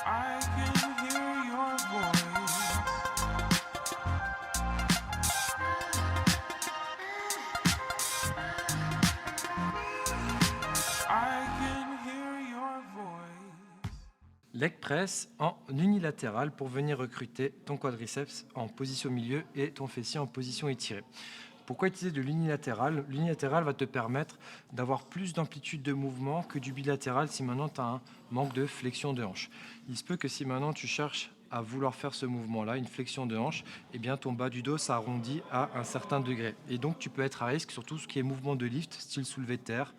I can hear your voice. I can hear your voice. Leg press en unilatéral pour venir recruter ton quadriceps en position milieu et ton fessier en position étirée. Pourquoi utiliser de l'unilatéral? L'unilatéral va te permettre d'avoir plus d'amplitude de mouvement que du bilatéral si maintenant tu as un manque de flexion de hanche. Il se peut que si maintenant tu cherches à vouloir faire ce mouvement-là, une flexion de hanche, eh bien ton bas du dos s'arrondit à un certain degré. Et donc tu peux être à risque sur tout ce qui est mouvement de lift, style soulevé de terre,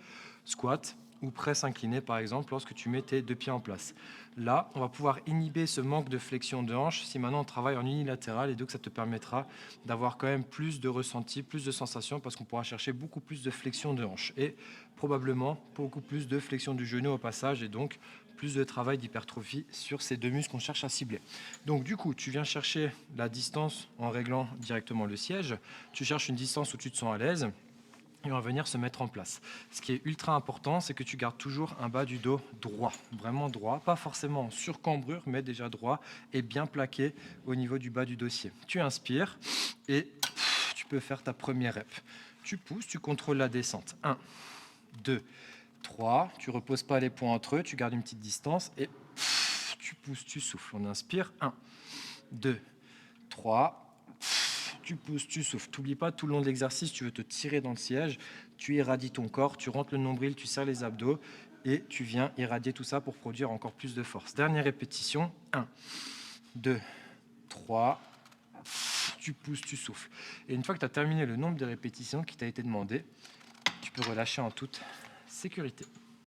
squat ou presse inclinée par exemple, lorsque tu mets tes deux pieds en place. Là, on va pouvoir inhiber ce manque de flexion de hanche si maintenant on travaille en unilatéral, et donc ça te permettra d'avoir quand même plus de ressenti, plus de sensations, parce qu'on pourra chercher beaucoup plus de flexion de hanche et probablement beaucoup plus de flexion du genou au passage, et donc plus de travail d'hypertrophie sur ces deux muscles qu'on cherche à cibler. Donc du coup, tu viens chercher la distance en réglant directement le siège, tu cherches une distance où tu te sens à l'aise, et on va venir se mettre en place. Ce qui est ultra important, c'est que tu gardes toujours un bas du dos droit, vraiment droit, pas forcément en surcambrure, mais déjà droit et bien plaqué au niveau du bas du dossier. Tu inspires et tu peux faire ta première rep. Tu pousses, tu contrôles la descente. 1, 2, 3, tu reposes pas les poings entre eux, tu gardes une petite distance et tu pousses, tu souffles. On inspire, 1, 2, 3, tu pousses, tu souffles. T'oublies pas, tout le long de l'exercice, tu veux te tirer dans le siège, tu irradies ton corps, tu rentres le nombril, tu serres les abdos et tu viens irradier tout ça pour produire encore plus de force. Dernière répétition, 1, 2, 3, tu pousses, tu souffles. Et une fois que tu as terminé le nombre de répétitions qui t'a été demandé, tu peux relâcher en toute sécurité.